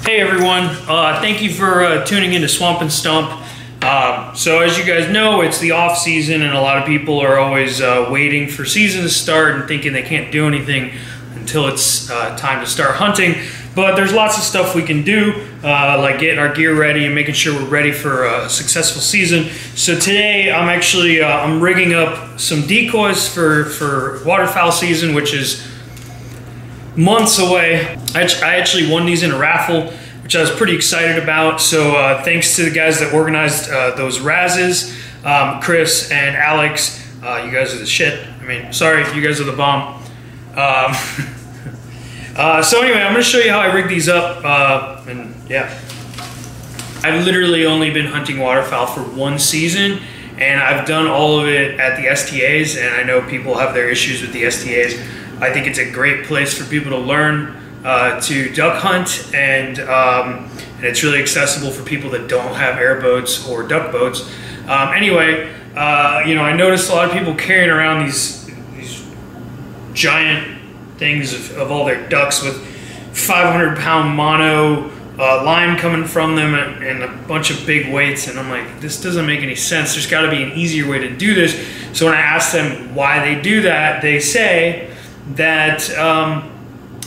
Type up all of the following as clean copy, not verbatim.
Hey everyone, thank you for tuning into Swamp and Stump. So as you guys know, it's the off season and a lot of people are always waiting for season to start and thinking they can't do anything until it's time to start hunting. But there's lots of stuff we can do, like getting our gear ready and making sure we're ready for a successful season. So today I'm actually I'm rigging up some decoys for waterfowl season, which is months away. I actually won these in a raffle, which I was pretty excited about. So thanks to the guys that organized those razzes, Chris and Alex. You guys are the shit. I mean, sorry, you guys are the bomb. So anyway, I'm gonna show you how I rig these up, and yeah. I've literally only been hunting waterfowl for one season, and I've done all of it at the STAs, and I know people have their issues with the STAs. I think it's a great place for people to learn to duck hunt, and it's really accessible for people that don't have airboats or duck boats. Anyway, you know, I noticed a lot of people carrying around these giant things of all their ducks with 500-pound mono line coming from them and a bunch of big weights, and I'm like, this doesn't make any sense. There's got to be an easier way to do this. So when I ask them why they do that, they say that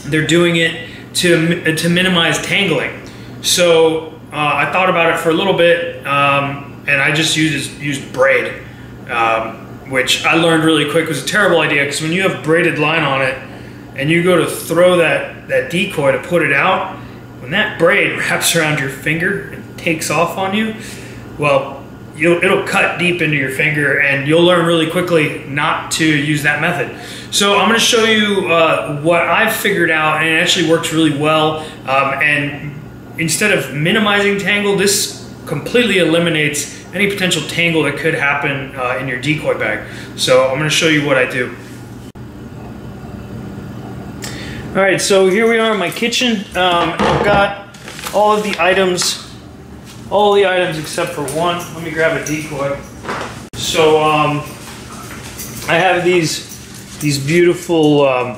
they're doing it to minimize tangling. So I thought about it for a little bit, and I just used braid, which I learned really quick was a terrible idea, because when you have braided line on it and you go to throw that decoy to put it out, when that braid wraps around your finger and takes off on you, well, it'll cut deep into your finger, and you'll learn really quickly not to use that method. So I'm going to show you what I've figured out, and it actually works really well. And instead of minimizing tangle, this completely eliminates any potential tangle that could happen in your decoy bag. So I'm going to show you what I do. All right, so here we are in my kitchen. I've got all of the items. All the items except for one. Let me grab a decoy. So I have these beautiful, I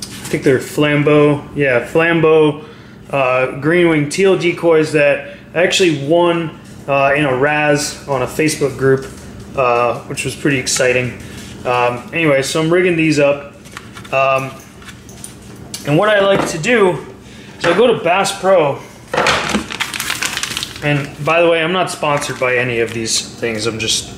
think they're flambeau, yeah, flambeau green wing teal decoys that I actually won in a razz on a Facebook group, which was pretty exciting. Anyway, so I'm rigging these up. And what I like to do is I go to Bass Pro. And by the way, I'm not sponsored by any of these things. I'm just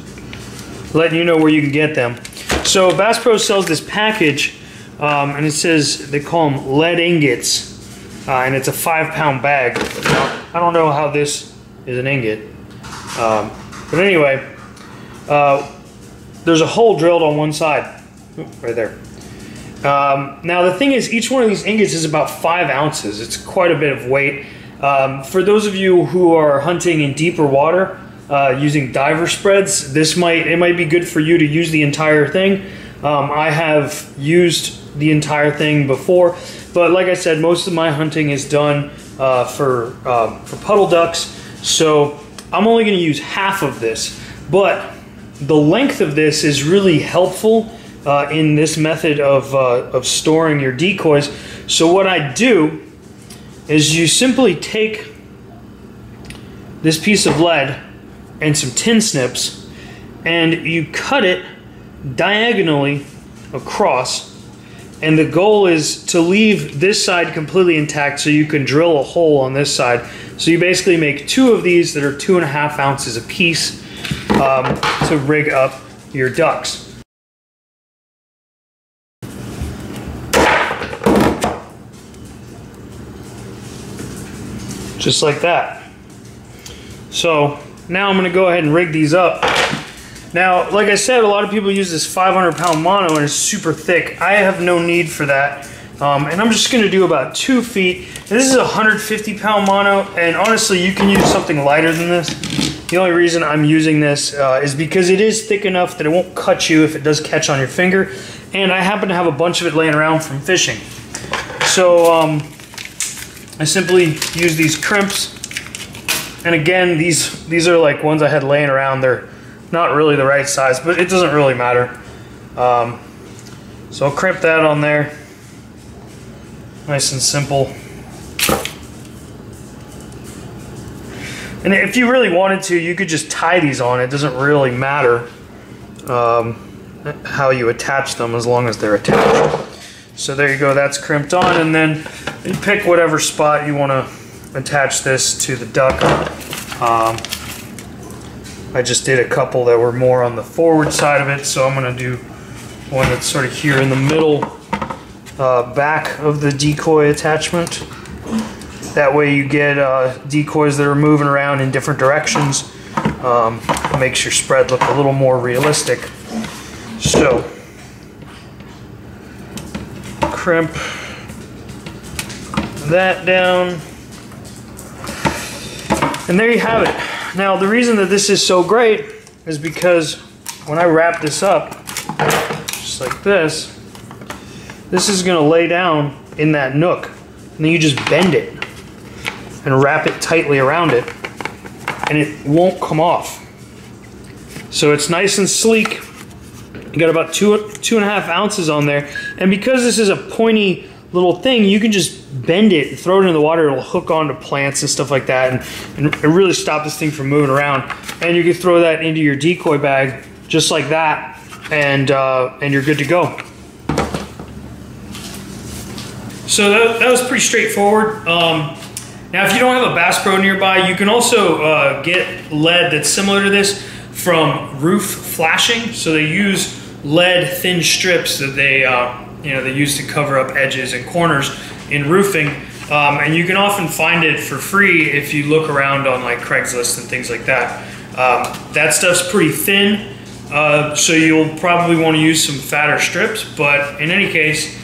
letting you know where you can get them. So Bass Pro sells this package, and it says, they call them lead ingots, and it's a 5-pound bag. Now, I don't know how this is an ingot, but anyway, there's a hole drilled on one side, right there. Now the thing is, each one of these ingots is about 5 ounces. It's quite a bit of weight. For those of you who are hunting in deeper water using diver spreads, it might be good for you to use the entire thing. I have used the entire thing before, but like I said, most of my hunting is done for puddle ducks, so I'm only going to use half of this. But the length of this is really helpful in this method of storing your decoys. So what I do is you simply take this piece of lead and some tin snips, and you cut it diagonally across, and the goal is to leave this side completely intact so you can drill a hole on this side. So you basically make 2 of these that are 2.5 ounces a piece to rig up your ducks. Just like that. So now I'm going to go ahead and rig these up. Now, like I said, a lot of people use this 500-pound mono and it's super thick. I have no need for that. And I'm just going to do about 2 feet. And this is a 150-pound mono, and honestly, you can use something lighter than this. The only reason I'm using this is because it is thick enough that it won't cut you if it does catch on your finger. And I happen to have a bunch of it laying around from fishing. So, I simply use these crimps, and again, these are like ones I had laying around. They're not really the right size, but it doesn't really matter. So I'll crimp that on there, nice and simple. And if you really wanted to, you could just tie these on. It doesn't really matter how you attach them as long as they're attached. So there you go, that's crimped on, and then you pick whatever spot you want to attach this to the duck. I just did a couple that were more on the forward side of it, so I'm going to do one that's sort of here in the middle back of the decoy attachment. That way you get decoys that are moving around in different directions. Makes your spread look a little more realistic. So, crimp that down. And there you have it. Now, the reason that this is so great is because when I wrap this up, just like this is going to lay down in that nook. And then you just bend it and wrap it tightly around it, and it won't come off. So it's nice and sleek. You got about 2.5 ounces on there, and because this is a pointy little thing, you can just bend it, throw it in the water, it'll hook onto plants and stuff like that, and really stop this thing from moving around. And you can throw that into your decoy bag just like that, and you're good to go. So that was pretty straightforward. Now, if you don't have a Bass Pro nearby, you can also get lead that's similar to this from roof flashing. So they use lead thin strips that they use to cover up edges and corners in roofing, and you can often find it for free if you look around on like Craigslist and things like that. That stuff's pretty thin, so you'll probably want to use some fatter strips. But in any case,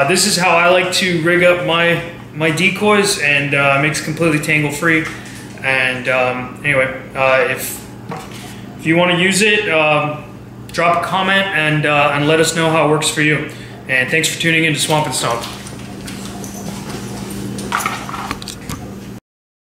this is how I like to rig up my decoys, and makes completely tangle free. And anyway, if you want to use it, drop a comment and let us know how it works for you. And thanks for tuning in to Swamp and Stomp.